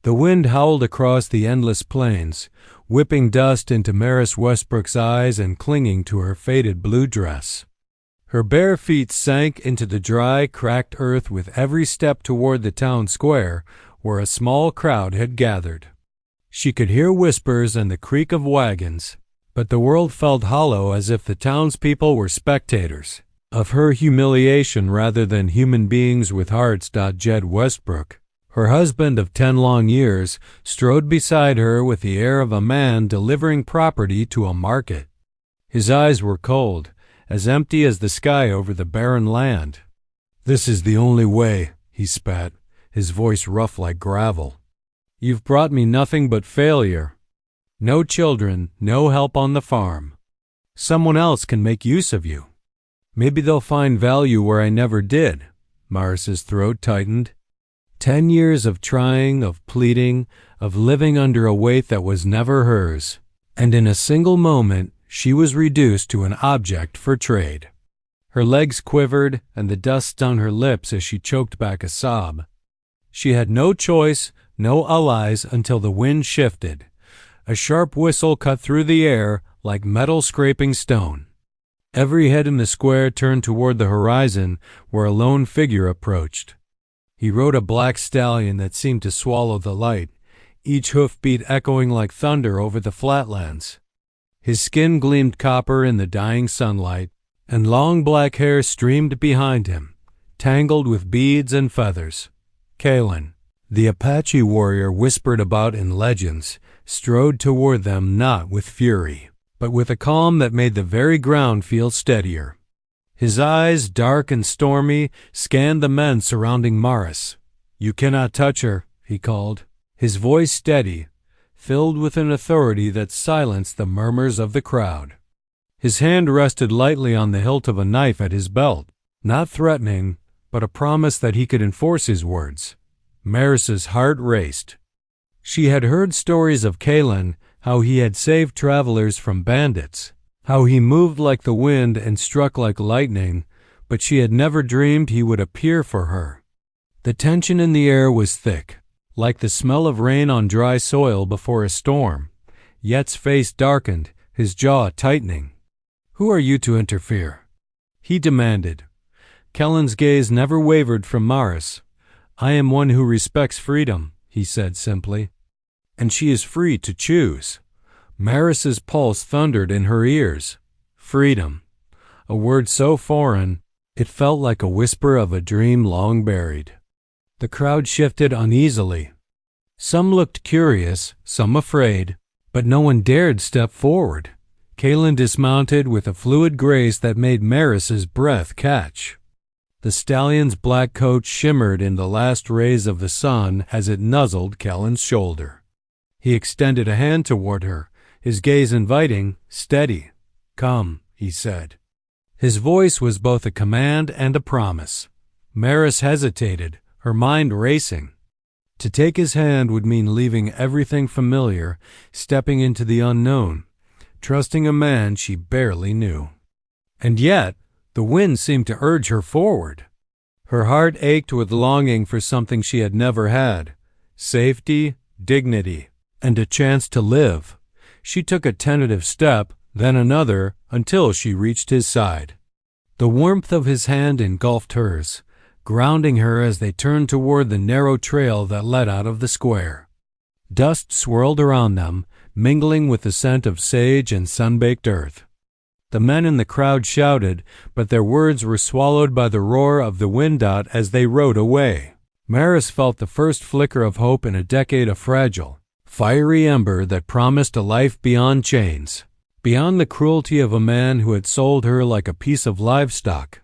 The wind howled across the endless plains, whipping dust into Maris Westbrook's eyes and clinging to her faded blue dress. Her bare feet sank into the dry, cracked earth with every step toward the town square, where a small crowd had gathered. She could hear whispers and the creak of wagons, but the world felt hollow, as if the townspeople were spectators of her humiliation rather than human beings with hearts. Jed Westbrook, her husband of 10 long years, strode beside her with the air of a man delivering property to a market. His eyes were cold, as empty as the sky over the barren land. "This is the only way," he spat, his voice rough like gravel. "You've brought me nothing but failure. No children, no help on the farm. Someone else can make use of you. Maybe they'll find value where I never did." Maris's throat tightened. 10 years of trying, of pleading, of living under a weight that was never hers, and in a single moment she was reduced to an object for trade. Her legs quivered, and the dust stung her lips as she choked back a sob. She had no choice, no allies, until the wind shifted. A sharp whistle cut through the air like metal scraping stone. Every head in the square turned toward the horizon, where a lone figure approached. He rode a black stallion that seemed to swallow the light, each hoofbeat echoing like thunder over the flatlands. His skin gleamed copper in the dying sunlight, and long black hair streamed behind him, tangled with beads and feathers. Kaelen, the Apache warrior whispered about in legends, strode toward them not with fury, but with a calm that made the very ground feel steadier. His eyes, dark and stormy, scanned the men surrounding Maris. "You cannot touch her," he called, his voice steady, filled with an authority that silenced the murmurs of the crowd. His hand rested lightly on the hilt of a knife at his belt, not threatening, but a promise that he could enforce his words. Maris's heart raced. She had heard stories of Kaelen, how he had saved travelers from bandits, how he moved like the wind and struck like lightning, but she had never dreamed he would appear for her. The tension in the air was thick, like the smell of rain on dry soil before a storm. Yet's face darkened, his jaw tightening. "Who are you to interfere?" he demanded. Kaelen's gaze never wavered from Maris. "I am one who respects freedom," he said simply. "And she is free to choose." Maris's pulse thundered in her ears. Freedom. A word so foreign, it felt like a whisper of a dream long buried. The crowd shifted uneasily. Some looked curious, some afraid, but no one dared step forward. Kaelen dismounted with a fluid grace that made Maris's breath catch. The stallion's black coat shimmered in the last rays of the sun as it nuzzled Kaelen's shoulder. He extended a hand toward her, his gaze inviting, steady. "Come," he said. His voice was both a command and a promise. Maris hesitated, her mind racing. To take his hand would mean leaving everything familiar, stepping into the unknown, trusting a man she barely knew. And yet, the wind seemed to urge her forward. Her heart ached with longing for something she had never had: safety, dignity, and a chance to live. She took a tentative step, then another, until she reached his side. The warmth of his hand engulfed hers, grounding her as they turned toward the narrow trail that led out of the square. Dust swirled around them, mingling with the scent of sage and sun-baked earth. The men in the crowd shouted, but their words were swallowed by the roar of the wind out as they rode away. Maris felt the first flicker of hope in a decade of fragile, fiery ember that promised a life beyond chains, beyond the cruelty of a man who had sold her like a piece of livestock.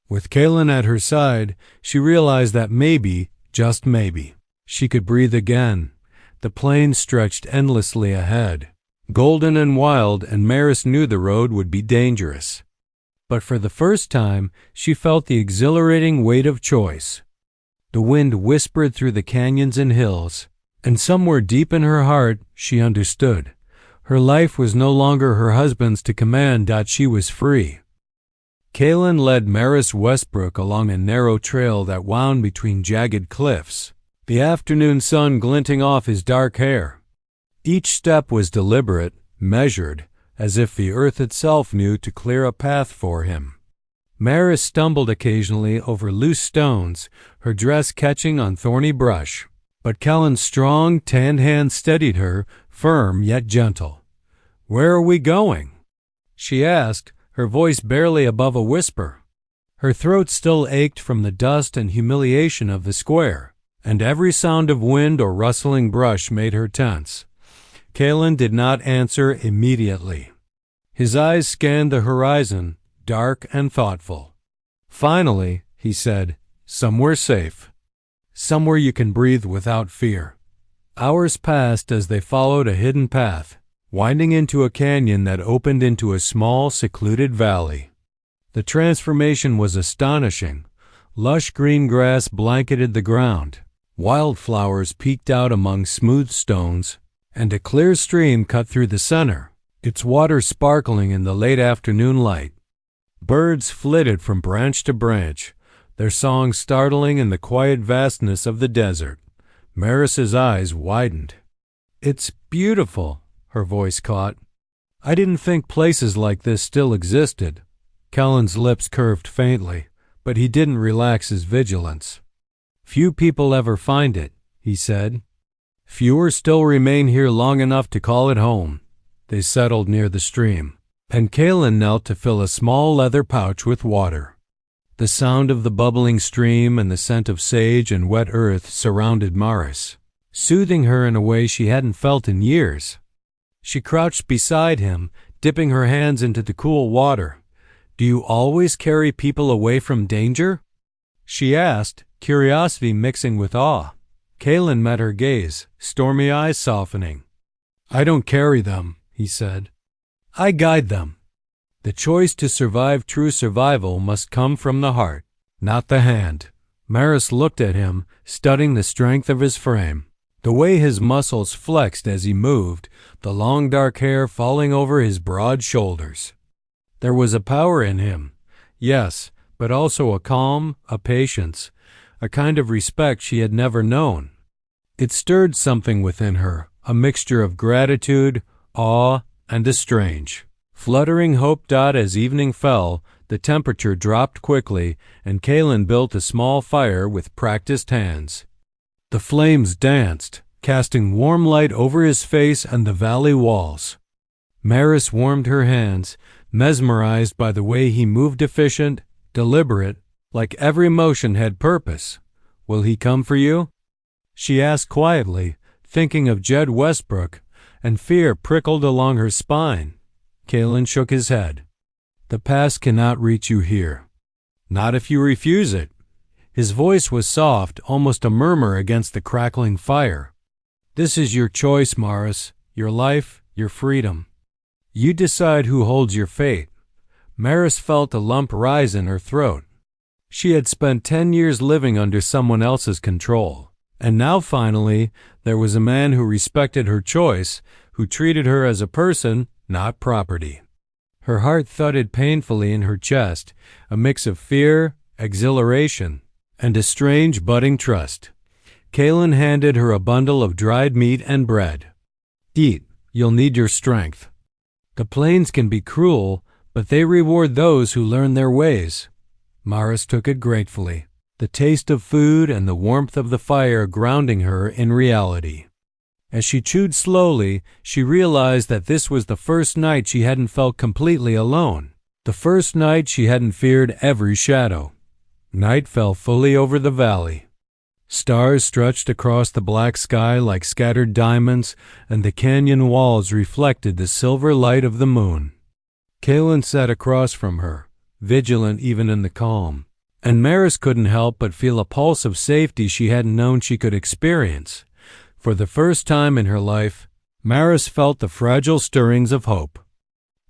With Kaelen at her side, she realized that maybe, just maybe, she could breathe again. The plain stretched endlessly ahead, golden and wild, and Maris knew the road would be dangerous. But for the first time, she felt the exhilarating weight of choice. The wind whispered through the canyons and hills, and somewhere deep in her heart, she understood. Her life was no longer her husband's to command. She was free. Kaelen led Maris Westbrook along a narrow trail that wound between jagged cliffs. the afternoon sun glinting off his dark hair. Each step was deliberate, measured, as if the earth itself knew to clear a path for him. Maris stumbled occasionally over loose stones, her dress catching on thorny brush, but Kaelen's strong, tanned hand steadied her, firm yet gentle. "Where are we going?" she asked, her voice barely above a whisper. Her throat still ached from the dust and humiliation of the square, and every sound of wind or rustling brush made her tense. Kaelen did not answer immediately. His eyes scanned the horizon, dark and thoughtful. Finally, he said, "Somewhere safe. Somewhere you can breathe without fear." Hours passed as they followed a hidden path, winding into a canyon that opened into a small, secluded valley. The transformation was astonishing. Lush green grass blanketed the ground, wildflowers peeked out among smooth stones, and a clear stream cut through the center, its water sparkling in the late afternoon light. Birds flitted from branch to branch, their songs startling in the quiet vastness of the desert. Maris's eyes widened. "It's beautiful," her voice caught. "I didn't think places like this still existed." Kaelen's lips curved faintly, but he didn't relax his vigilance. "Few people ever find it," he said. "Fewer still remain here long enough to call it home." They settled near the stream, and Kaelen knelt to fill a small leather pouch with water. The sound of the bubbling stream and the scent of sage and wet earth surrounded Maris, soothing her in a way she hadn't felt in years. She crouched beside him, dipping her hands into the cool water. "Do you always carry people away from danger?" she asked, curiosity mixing with awe. Kaelen met her gaze, stormy eyes softening. "I don't carry them," he said. "I guide them." The choice to survive true survival must come from the heart, not the hand. Maris looked at him, studying the strength of his frame, the way his muscles flexed as he moved, the long dark hair falling over his broad shoulders. There was a power in him, yes, but also a calm, a patience, a kind of respect she had never known. It stirred something within her, a mixture of gratitude, awe, and a strange, fluttering hope. As evening fell, the temperature dropped quickly, and Kaelen built a small fire with practiced hands. The flames danced, casting warm light over his face and the valley walls. Maris warmed her hands, mesmerized by the way he moved, efficient, deliberate, like every motion had purpose. "Will he come for you?" she asked quietly, thinking of Jed Westbrook, and fear prickled along her spine. Kaelen shook his head. "The past cannot reach you here. Not if you refuse it." His voice was soft, almost a murmur against the crackling fire. "This is your choice, Maris, your life, your freedom. You decide who holds your fate." Maris felt a lump rise in her throat. She had spent 10 years living under someone else's control, and now finally there was a man who respected her choice, who treated her as a person, not property. Her heart thudded painfully in her chest, a mix of fear, exhilaration, and a strange budding trust. Kaelen handed her a bundle of dried meat and bread. "Eat, you'll need your strength. The plains can be cruel, but they reward those who learn their ways." Maris took it gratefully, the taste of food and the warmth of the fire grounding her in reality. As she chewed slowly, she realized that this was the first night she hadn't felt completely alone, the first night she hadn't feared every shadow. Night fell fully over the valley. Stars stretched across the black sky like scattered diamonds, and the canyon walls reflected the silver light of the moon. Kaelen sat across from her, vigilant even in the calm, and Maris couldn't help but feel a pulse of safety she hadn't known she could experience. For the first time in her life, Maris felt the fragile stirrings of hope.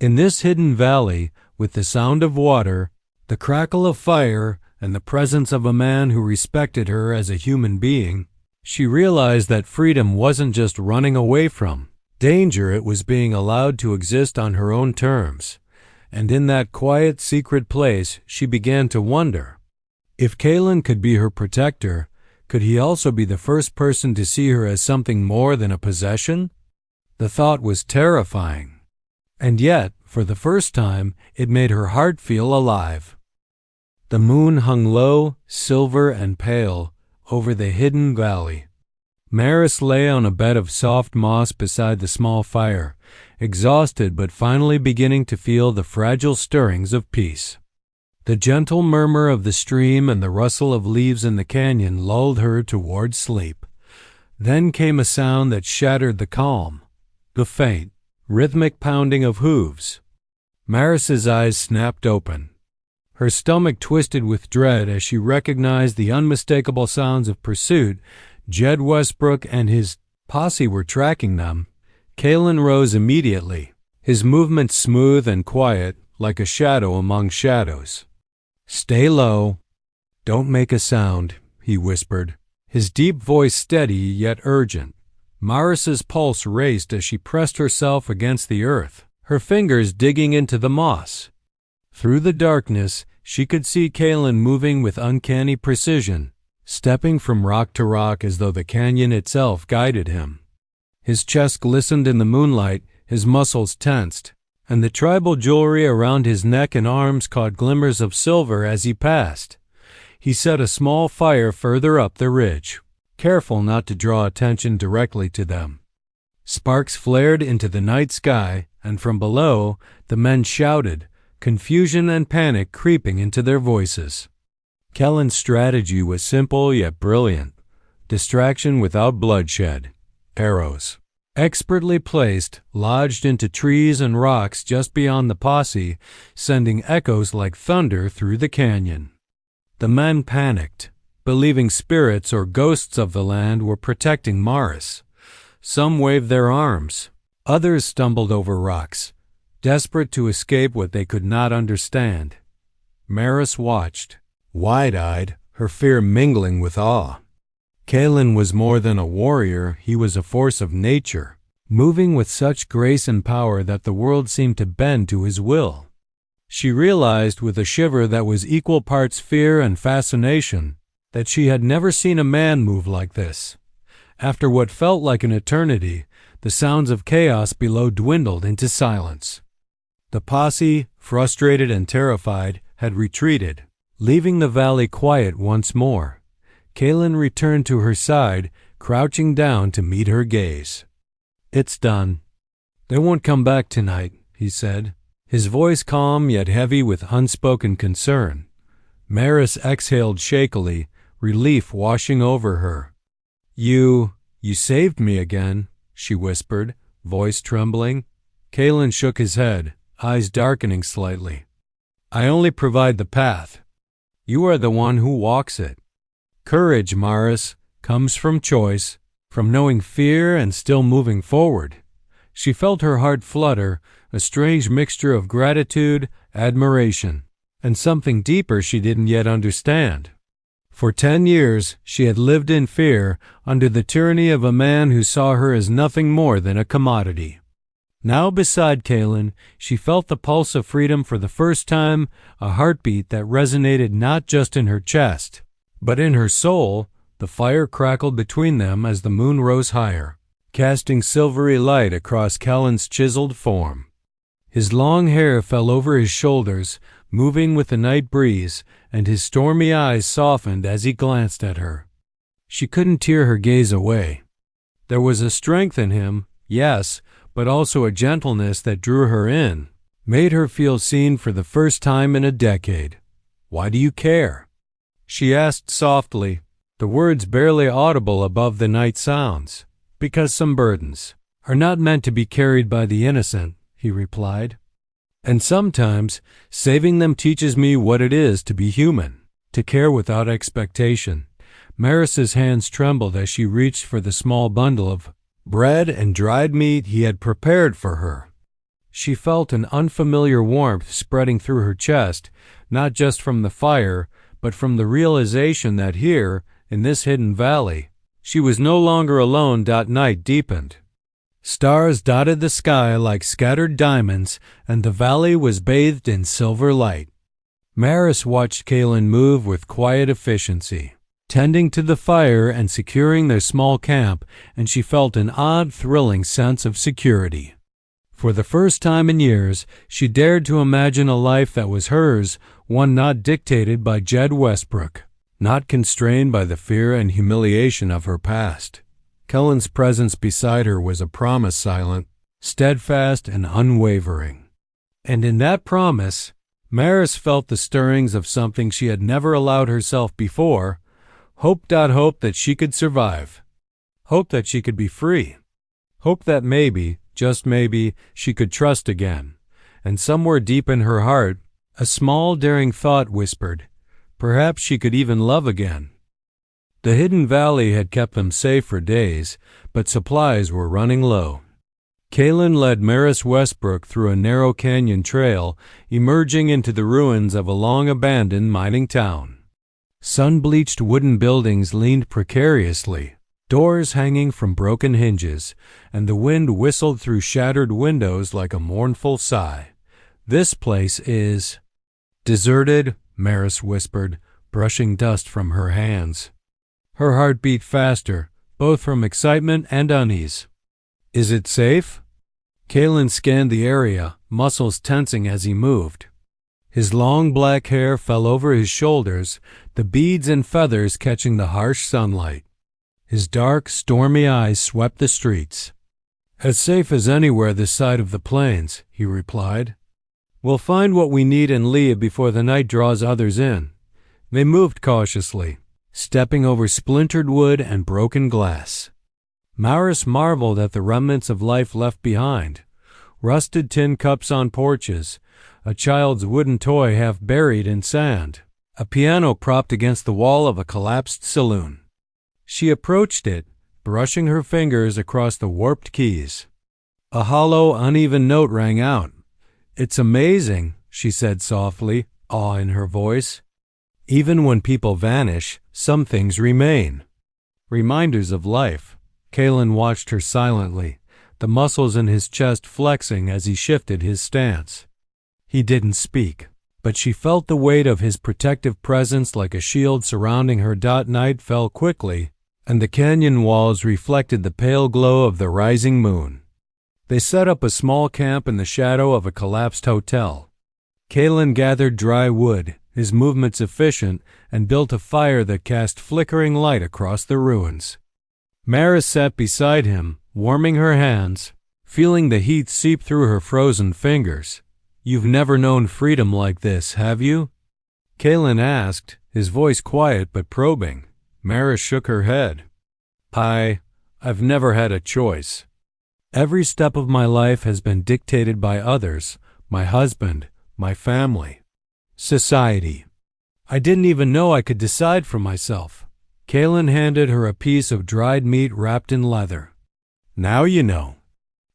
In this hidden valley, with the sound of water, the crackle of fire, and the presence of a man who respected her as a human being, she realized that freedom wasn't just running away from danger, it was being allowed to exist on her own terms. And in that quiet, secret place, she began to wonder. If Kaelen could be her protector, Could he also be the first person to see her as something more than a possession? The thought was terrifying. And yet, for the first time, it made her heart feel alive. The moon hung low, silver and pale, over the hidden valley. Maris lay on a bed of soft moss beside the small fire, exhausted but finally beginning to feel the fragile stirrings of peace. The gentle murmur of the stream and the rustle of leaves in the canyon lulled her toward sleep. Then came a sound that shattered the calm, the faint, rhythmic pounding of hooves. Maris's eyes snapped open. Her stomach twisted with dread as she recognized the unmistakable sounds of pursuit. Jed Westbrook and his posse were tracking them. Kaelen rose immediately, his movements smooth and quiet, like a shadow among shadows. "Stay low. Don't make a sound," he whispered, his deep voice steady yet urgent. Maris's pulse raced as she pressed herself against the earth, her fingers digging into the moss. Through the darkness, she could see Kaelen moving with uncanny precision, stepping from rock to rock as though the canyon itself guided him. His chest glistened in the moonlight, his muscles tensed, and the tribal jewelry around his neck and arms caught glimmers of silver as he passed. He set a small fire further up the ridge, careful not to draw attention directly to them. Sparks flared into the night sky, and from below, the men shouted, confusion and panic creeping into their voices. Kaelen's strategy was simple yet brilliant. Distraction without bloodshed. Arrows, expertly placed, lodged into trees and rocks just beyond the posse, sending echoes like thunder through the canyon. The men panicked, believing spirits or ghosts of the land were protecting Maris. Some waved their arms. Others stumbled over rocks, desperate to escape what they could not understand. Maris watched, wide-eyed, her fear mingling with awe. Kaelen was more than a warrior, he was a force of nature, moving with such grace and power that the world seemed to bend to his will. She realized with a shiver that was equal parts fear and fascination that she had never seen a man move like this. After what felt like an eternity, the sounds of chaos below dwindled into silence. The posse, frustrated and terrified, had retreated, leaving the valley quiet once more. Kaelen returned to her side, crouching down to meet her gaze. "It's done. They won't come back tonight," he said, his voice calm yet heavy with unspoken concern. Maris exhaled shakily, relief washing over her. You saved me again," she whispered, voice trembling. Kaelen shook his head, eyes darkening slightly. "I only provide the path. You are the one who walks it. Courage, Maris, comes from choice, from knowing fear and still moving forward." She felt her heart flutter, a strange mixture of gratitude, admiration, and something deeper she didn't yet understand. For 10 years, she had lived in fear, under the tyranny of a man who saw her as nothing more than a commodity. Now beside Kaelen, she felt the pulse of freedom for the first time, a heartbeat that resonated not just in her chest, but in her soul. The fire crackled between them as the moon rose higher, casting silvery light across Kaelen's chiseled form. His long hair fell over his shoulders, moving with the night breeze, and his stormy eyes softened as he glanced at her. She couldn't tear her gaze away. There was a strength in him, yes, but also a gentleness that drew her in, made her feel seen for the first time in a decade. "Why do you care?" she asked softly, the words barely audible above the night sounds. "Because some burdens are not meant to be carried by the innocent," he replied. "And sometimes saving them teaches me what it is to be human, to care without expectation." Maris's hands trembled as she reached for the small bundle of bread and dried meat he had prepared for her. She felt an unfamiliar warmth spreading through her chest, not just from the fire, but from the realization that here, in this hidden valley, she was no longer alone. Night deepened. Stars dotted the sky like scattered diamonds, and the valley was bathed in silver light. Maris watched Kaelen move with quiet efficiency, tending to the fire and securing their small camp, and she felt an odd, thrilling sense of security. For the first time in years, she dared to imagine a life that was hers, one not dictated by Jed Westbrook, not constrained by the fear and humiliation of her past. Kaelen's presence beside her was a promise silent, steadfast, and unwavering. And in that promise, Maris felt the stirrings of something she had never allowed herself before. Hope that she could survive. Hope that she could be free. Hope that maybe, just maybe, she could trust again. And somewhere deep in her heart, a small daring thought whispered, perhaps she could even love again. The hidden valley had kept them safe for days, but supplies were running low. Kaelen led Maris Westbrook through a narrow canyon trail, emerging into the ruins of a long-abandoned mining town. Sun-bleached wooden buildings leaned precariously, doors hanging from broken hinges, and the wind whistled through shattered windows like a mournful sigh. "This place is deserted," Maris whispered, brushing dust from her hands. Her heart beat faster, both from excitement and unease. "Is it safe?" Kaelen scanned the area, muscles tensing as he moved. His long black hair fell over his shoulders, the beads and feathers catching the harsh sunlight. His dark, stormy eyes swept the streets. "As safe as anywhere this side of the plains," he replied. "We'll find what we need and leave before the night draws others in." They moved cautiously, stepping over splintered wood and broken glass. Maris marveled at the remnants of life left behind. Rusted tin cups on porches, a child's wooden toy half buried in sand, a piano propped against the wall of a collapsed saloon. She approached it, brushing her fingers across the warped keys. A hollow, uneven note rang out. "It's amazing," she said softly, awe in her voice. "Even when people vanish, some things remain." Reminders of life. Kaelen watched her silently, the muscles in his chest flexing as he shifted his stance. He didn't speak, but she felt the weight of his protective presence like a shield surrounding her. Night fell quickly, and the canyon walls reflected the pale glow of the rising moon. They set up a small camp in the shadow of a collapsed hotel. Kaelen gathered dry wood, his movements efficient, and built a fire that cast flickering light across the ruins. Maris sat beside him, warming her hands, feeling the heat seep through her frozen fingers. "You've never known freedom like this, have you?" Kaelen asked, his voice quiet but probing. Maris shook her head. I've never had a choice. Every step of my life has been dictated by others, my husband, my family, society. I didn't even know I could decide for myself." Kaelen handed her a piece of dried meat wrapped in leather. "Now you know.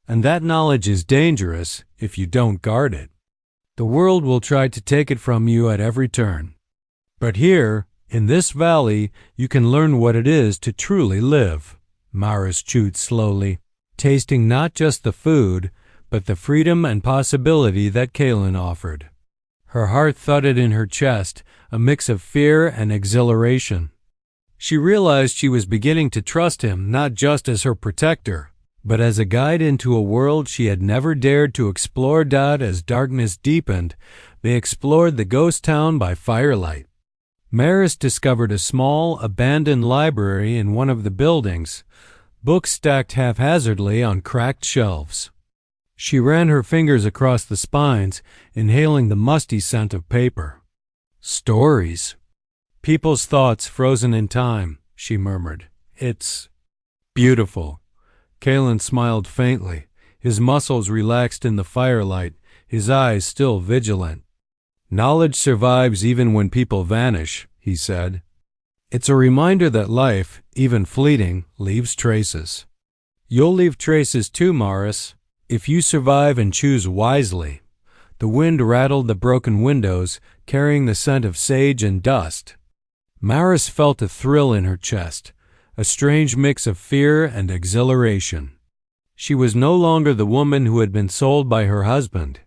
And that knowledge is dangerous if you don't guard it. The world will try to take it from you at every turn. But here, in this valley, you can learn what it is to truly live." Maris chewed slowly, tasting not just the food, but the freedom and possibility that Kaelen offered. Her heart thudded in her chest, a mix of fear and exhilaration. She realized she was beginning to trust him not just as her protector, but as a guide into a world she had never dared to explore. As darkness deepened, they explored the ghost town by firelight. Maris discovered a small, abandoned library in one of the buildings, books stacked haphazardly on cracked shelves. She ran her fingers across the spines, inhaling the musty scent of paper. "Stories. People's thoughts frozen in time," she murmured. "It's beautiful." Kaelen smiled faintly, his muscles relaxed in the firelight, his eyes still vigilant. "Knowledge survives even when people vanish," he said. "It's a reminder that life, even fleeting, leaves traces. You'll leave traces too, Maris, if you survive and choose wisely." The wind rattled the broken windows, carrying the scent of sage and dust. Maris felt a thrill in her chest, a strange mix of fear and exhilaration. She was no longer the woman who had been sold by her husband.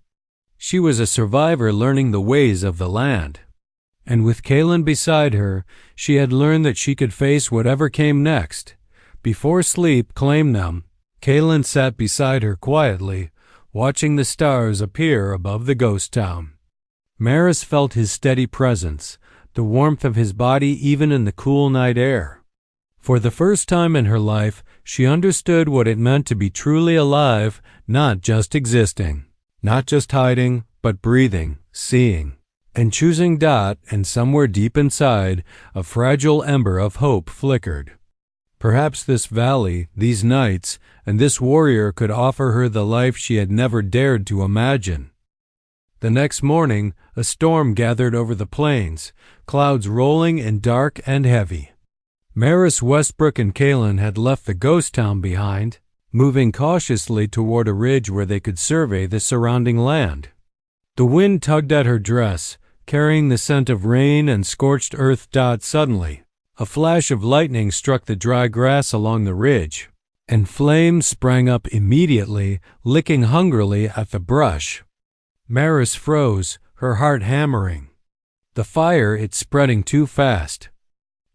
She was a survivor learning the ways of the land. And with Kaelen beside her, she had learned that she could face whatever came next. Before sleep claimed them, Kaelen sat beside her quietly, watching the stars appear above the ghost town. Maris felt his steady presence, the warmth of his body even in the cool night air. For the first time in her life, she understood what it meant to be truly alive, not just existing, not just hiding, but breathing, seeing, and choosing. And somewhere deep inside, a fragile ember of hope flickered. Perhaps this valley, these nights, and this warrior could offer her the life she had never dared to imagine. The next morning, a storm gathered over the plains, clouds rolling and dark and heavy. Maris, Westbrook, and Kaelen had left the ghost town behind, moving cautiously toward a ridge where they could survey the surrounding land. The wind tugged at her dress, carrying the scent of rain and scorched earth. Suddenly, a flash of lightning struck the dry grass along the ridge, and flames sprang up immediately, licking hungrily at the brush. Maris froze, her heart hammering. The fire, it's spreading too fast.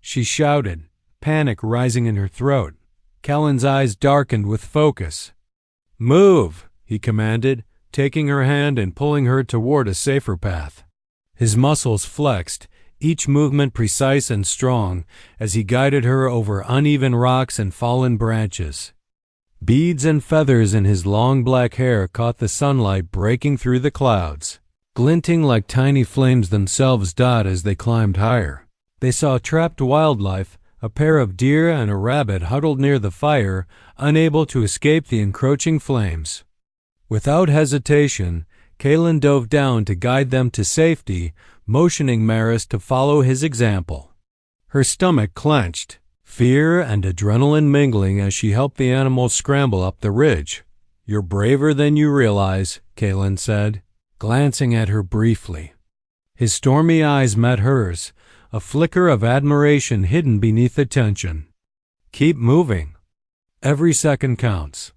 She shouted, panic rising in her throat. Kaelen's eyes darkened with focus. Move, he commanded, taking her hand and pulling her toward a safer path. His muscles flexed, each movement precise and strong, as he guided her over uneven rocks and fallen branches. Beads and feathers in his long black hair caught the sunlight breaking through the clouds, glinting like tiny flames themselves. As they climbed higher, they saw trapped wildlife, a pair of deer and a rabbit huddled near the fire, unable to escape the encroaching flames. Without hesitation, Kaelen dove down to guide them to safety, motioning Maris to follow his example. Her stomach clenched, fear and adrenaline mingling as she helped the animals scramble up the ridge. You're braver than you realize, Kaelen said, glancing at her briefly. His stormy eyes met hers, a flicker of admiration hidden beneath the tension. Keep moving. Every second counts.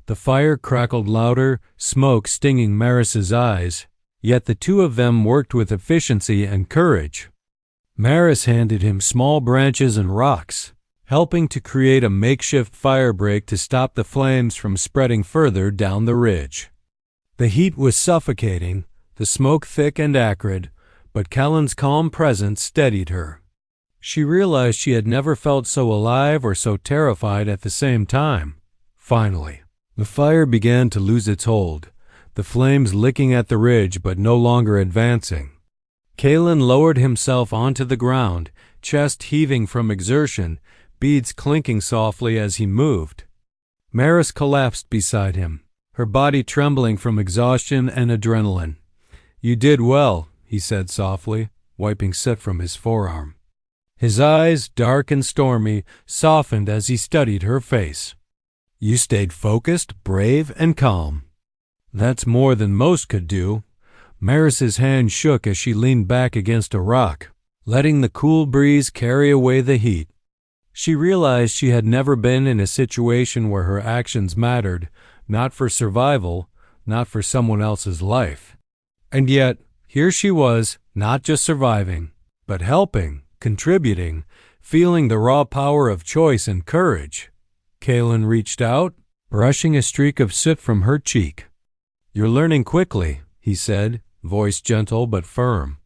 The fire crackled louder, smoke stinging Maris's eyes, yet the two of them worked with efficiency and courage. Maris handed him small branches and rocks, helping to create a makeshift fire break to stop the flames from spreading further down the ridge. The heat was suffocating, the smoke thick and acrid, but Kaelen's calm presence steadied her. She realized she had never felt so alive or so terrified at the same time. Finally, the fire began to lose its hold, the flames licking at the ridge but no longer advancing. Kaelen lowered himself onto the ground, chest heaving from exertion, beads clinking softly as he moved. Maris collapsed beside him, her body trembling from exhaustion and adrenaline. You did well, he said softly, wiping soot from his forearm. His eyes, dark and stormy, softened as he studied her face. You stayed focused, brave, and calm. That's more than most could do. Maris's hand shook as she leaned back against a rock, letting the cool breeze carry away the heat. She realized she had never been in a situation where her actions mattered, not for survival, not for someone else's life. And yet, here she was, not just surviving, but helping, contributing, feeling the raw power of choice and courage. Kaelen reached out, brushing a streak of soot from her cheek. You're learning quickly, he said, voice gentle but firm.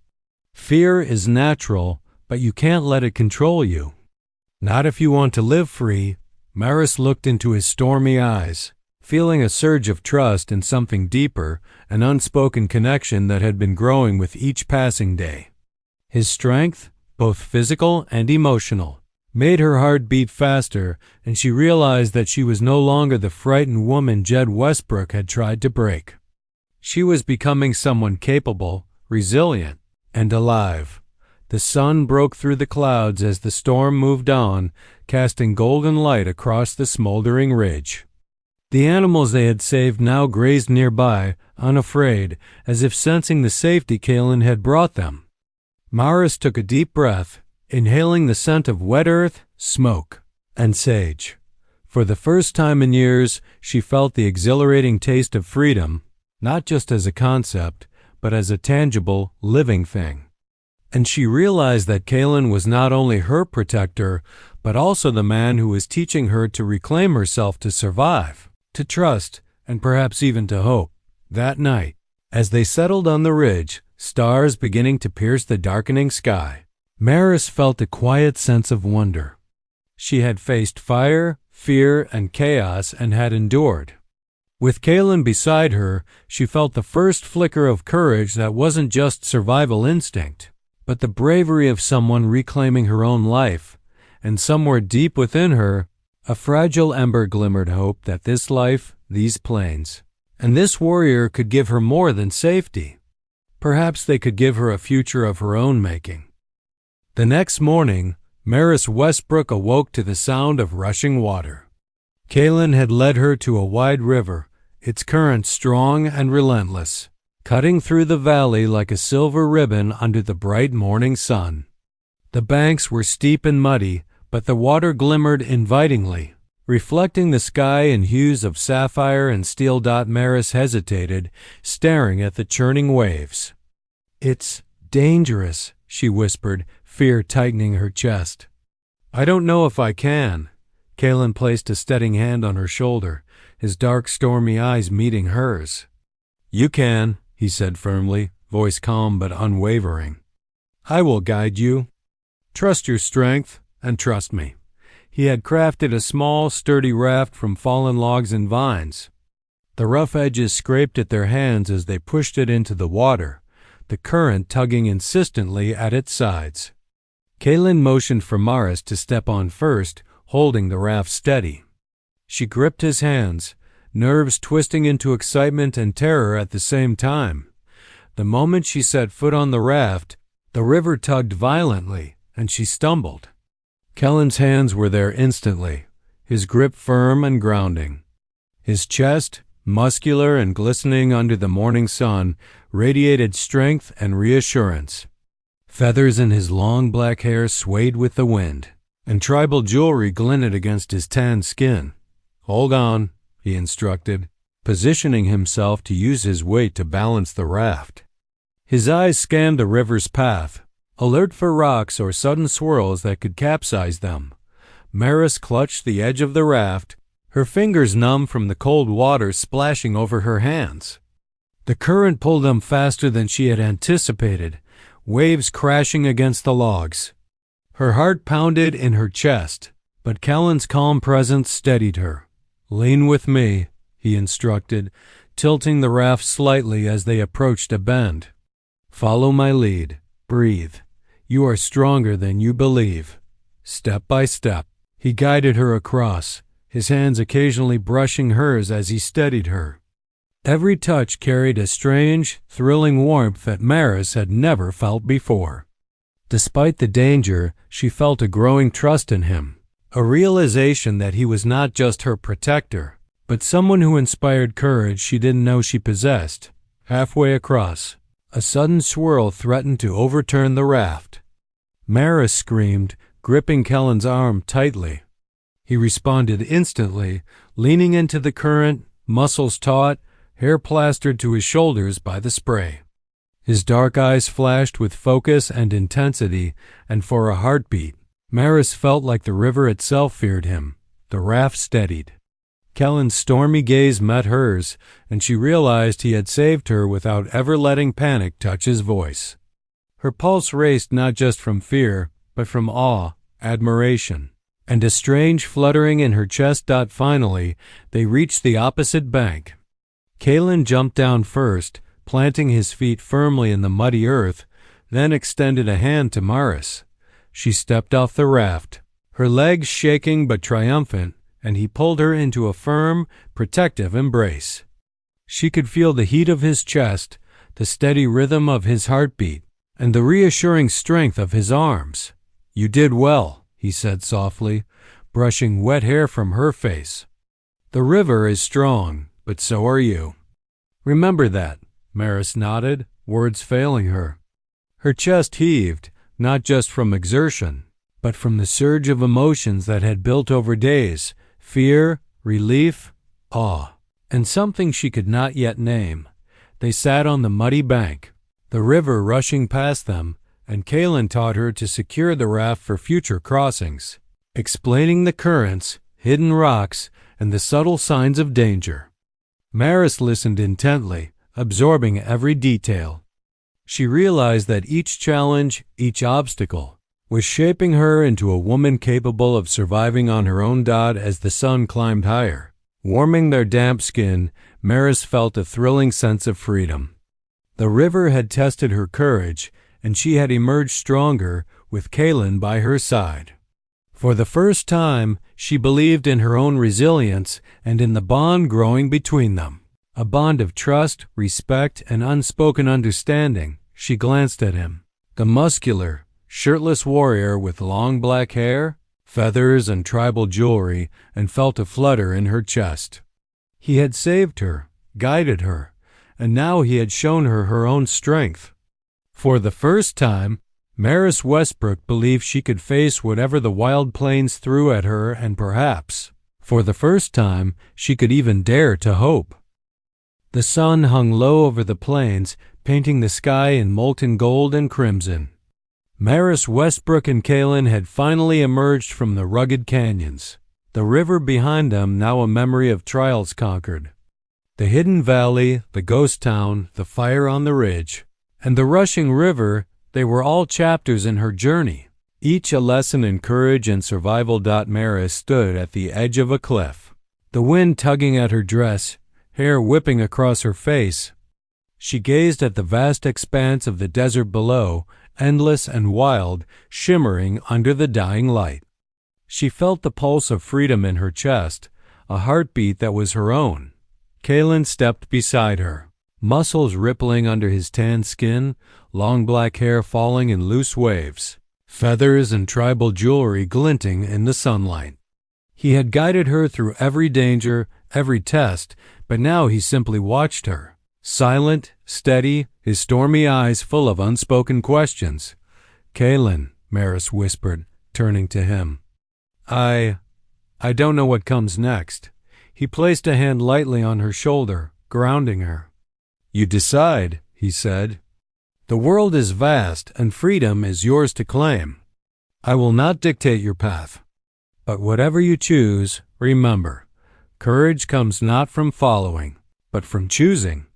Fear is natural, but you can't let it control you. Not if you want to live free. Maris looked into his stormy eyes, feeling a surge of trust in something deeper, an unspoken connection that had been growing with each passing day. His strength, both physical and emotional, made her heart beat faster, and she realized that she was no longer the frightened woman Jed Westbrook had tried to break. She was becoming someone capable, resilient, and alive. The sun broke through the clouds as the storm moved on, casting golden light across the smoldering ridge. The animals they had saved now grazed nearby, unafraid, as if sensing the safety Kaelen had brought them. Maris took a deep breath, inhaling the scent of wet earth, smoke, and sage. For the first time in years, she felt the exhilarating taste of freedom, not just as a concept, but as a tangible, living thing. and she realized that Kaelen was not only her protector, but also the man who was teaching her to reclaim herself, to survive, to trust, and perhaps even to hope. That night, as they settled on the ridge, stars beginning to pierce the darkening sky, Maris felt a quiet sense of wonder. She had faced fire, fear, and chaos and had endured. With Kaelen beside her, she felt the first flicker of courage that wasn't just survival instinct, but the bravery of someone reclaiming her own life, and somewhere deep within her, a fragile ember glimmered hope that this life, these plains, and this warrior could give her more than safety. Perhaps they could give her a future of her own making. The next morning, Maris Westbrook awoke to the sound of rushing water. Kaelen had led her to a wide river, its current strong and relentless, cutting through the valley like a silver ribbon under the bright morning sun. The banks were steep and muddy, but the water glimmered invitingly, reflecting the sky in hues of sapphire and steel. Maris hesitated, staring at the churning waves. "It's dangerous," she whispered, fear tightening her chest. "I don't know if I can." Kaelen placed a steadying hand on her shoulder, his dark, stormy eyes meeting hers. "You can," he said firmly, voice calm but unwavering. "I will guide you. Trust your strength, and trust me." He had crafted a small, sturdy raft from fallen logs and vines. The rough edges scraped at their hands as they pushed it into the water, the current tugging insistently at its sides. Kaelen motioned for Maris to step on first, holding the raft steady. She gripped his hands, nerves twisting into excitement and terror at the same time. The moment she set foot on the raft, the river tugged violently, and she stumbled. Kaelen's hands were there instantly, his grip firm and grounding. His chest, muscular and glistening under the morning sun, radiated strength and reassurance. Feathers in his long black hair swayed with the wind, and tribal jewelry glinted against his tanned skin. "Hold on," he instructed, positioning himself to use his weight to balance the raft. His eyes scanned the river's path, alert for rocks or sudden swirls that could capsize them. Maris clutched the edge of the raft, her fingers numb from the cold water splashing over her hands. The current pulled them faster than she had anticipated, waves crashing against the logs. Her heart pounded in her chest, but Kaelen's calm presence steadied her. "Lean with me," he instructed, tilting the raft slightly as they approached a bend. "Follow my lead. Breathe. You are stronger than you believe." Step by step, he guided her across, his hands occasionally brushing hers as he steadied her. Every touch carried a strange, thrilling warmth that Maris had never felt before. Despite the danger, she felt a growing trust in him, a realization that he was not just her protector, but someone who inspired courage she didn't know she possessed. Halfway across, a sudden swirl threatened to overturn the raft. Maris screamed, gripping Kaelen's arm tightly. He responded instantly, leaning into the current, muscles taut, hair plastered to his shoulders by the spray. His dark eyes flashed with focus and intensity, and for a heartbeat, Maris felt like the river itself feared him. The raft steadied. Kaelen's stormy gaze met hers, and she realized he had saved her without ever letting panic touch his voice. Her pulse raced not just from fear, but from awe, admiration, and a strange fluttering in her chest. Finally, they reached the opposite bank. Kaelen jumped down first, planting his feet firmly in the muddy earth, then extended a hand to Maris. She stepped off the raft, her legs shaking but triumphant, and he pulled her into a firm, protective embrace. She could feel the heat of his chest, the steady rhythm of his heartbeat, and the reassuring strength of his arms. "You did well," he said softly, brushing wet hair from her face. "The river is strong, but so are you. Remember that." Maris nodded, words failing her. Her chest heaved, not just from exertion, but from the surge of emotions that had built over days: fear, relief, awe, and something she could not yet name. They sat on the muddy bank, the river rushing past them, and Kaelen taught her to secure the raft for future crossings, explaining the currents, hidden rocks, and the subtle signs of danger. Maris listened intently, absorbing every detail. She realized that each challenge, each obstacle, was shaping her into a woman capable of surviving on her own. As the sun climbed higher, warming their damp skin, Maris felt a thrilling sense of freedom. The river had tested her courage, and she had emerged stronger with Kaelen by her side. For the first time, she believed in her own resilience and in the bond growing between them. A bond of trust, respect, and unspoken understanding. She glanced at him, the muscular, shirtless warrior with long black hair, feathers, and tribal jewelry, and felt a flutter in her chest. He had saved her, guided her, and now he had shown her her own strength. For the first time, Maris Westbrook believed she could face whatever the wild plains threw at her, and perhaps, for the first time, she could even dare to hope. The sun hung low over the plains, painting the sky in molten gold and crimson. Maris Westbrook and Kaelen had finally emerged from the rugged canyons, the river behind them now a memory of trials conquered. The hidden valley, the ghost town, the fire on the ridge, and the rushing river, they were all chapters in her journey, each a lesson in courage and survival. Maris stood at the edge of a cliff, the wind tugging at her dress, hair whipping across her face. She gazed at the vast expanse of the desert below, endless and wild, shimmering under the dying light. She felt the pulse of freedom in her chest, a heartbeat that was her own. Kaelen stepped beside her, muscles rippling under his tan skin, long black hair falling in loose waves, feathers and tribal jewelry glinting in the sunlight. He had guided her through every danger, every test, but now he simply watched her, silent, steady, his stormy eyes full of unspoken questions. "Kaelen," Maris whispered, turning to him. I don't know what comes next." He placed a hand lightly on her shoulder, grounding her. "You decide," he said. "The world is vast, and freedom is yours to claim. I will not dictate your path. But whatever you choose, remember, courage comes not from following, but from choosing."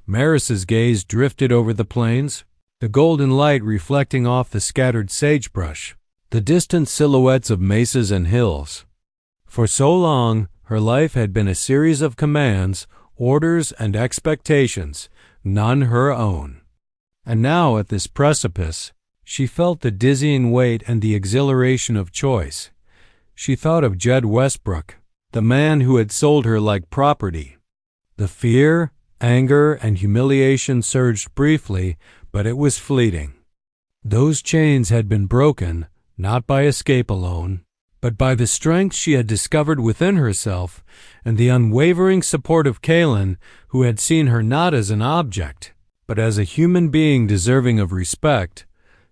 Maris's gaze drifted over the plains, the golden light reflecting off the scattered sagebrush, the distant silhouettes of mesas and hills. For so long, her life had been a series of commands, orders, and expectations, none her own. And now, at this precipice, she felt the dizzying weight and the exhilaration of choice. She thought of Jed Westbrook, the man who had sold her like property. The fear, anger, and humiliation surged briefly, but it was fleeting. Those chains had been broken, not by escape alone, but by the strength she had discovered within herself and the unwavering support of Kaelen, who had seen her not as an object, but as a human being deserving of respect.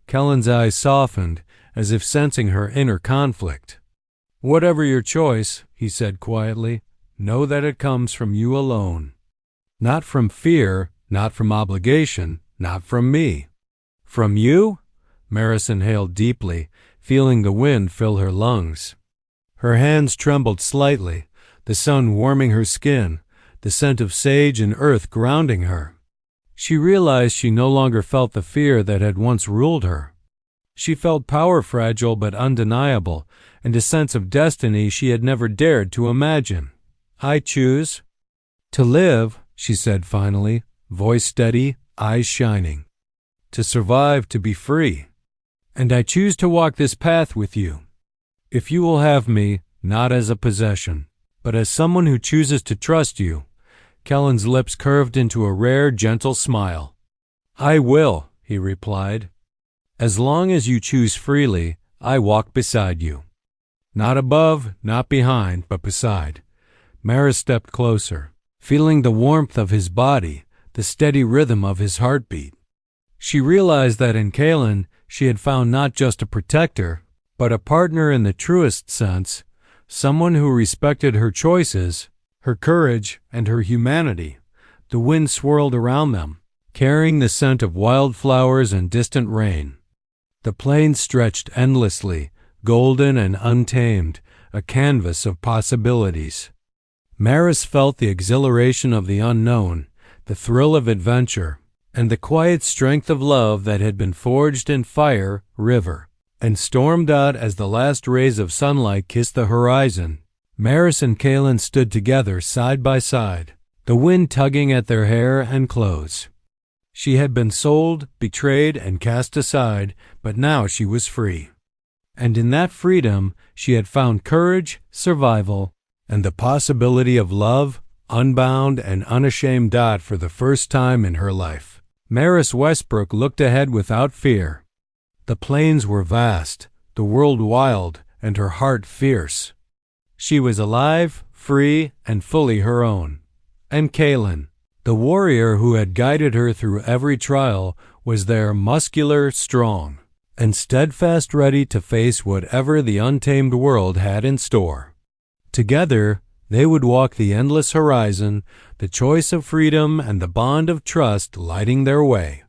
Kaelen's eyes softened, as if sensing her inner conflict. "Whatever your choice," he said quietly, "know that it comes from you alone. Not from fear, not from obligation, not from me." "From you?" Maris inhaled deeply, feeling the wind fill her lungs. Her hands trembled slightly, the sun warming her skin, the scent of sage and earth grounding her. She realized she no longer felt the fear that had once ruled her. She felt power fragile but undeniable, and a sense of destiny she had never dared to imagine. "I choose to live," she said finally, voice steady, eyes shining. "To survive, to be free. And I choose to walk this path with you. If you will have me, not as a possession, but as someone who chooses to trust you." Kaelen's lips curved into a rare, gentle smile. "I will," he replied. "As long as you choose freely, I walk beside you. Not above, not behind, but beside." Maris stepped closer, feeling the warmth of his body, the steady rhythm of his heartbeat. She realized that in Kaelen she had found not just a protector, but a partner in the truest sense, someone who respected her choices, her courage, and her humanity. The wind swirled around them, carrying the scent of wildflowers and distant rain. The plains stretched endlessly, golden and untamed, a canvas of possibilities. Maris felt the exhilaration of the unknown, the thrill of adventure, and the quiet strength of love that had been forged in fire, river, and stormed out as the last rays of sunlight kissed the horizon. Maris and Kaelen stood together side by side, the wind tugging at their hair and clothes. She had been sold, betrayed, and cast aside, but now she was free. And in that freedom she had found courage, survival, and the possibility of love, unbound and unashamed. For the first time in her life, Maris Westbrook looked ahead without fear. The plains were vast, the world wild, and her heart fierce. She was alive, free, and fully her own. And Kaelen, the warrior who had guided her through every trial, was there, muscular, strong, and steadfast, ready to face whatever the untamed world had in store. Together, they would walk the endless horizon, the choice of freedom and the bond of trust lighting their way.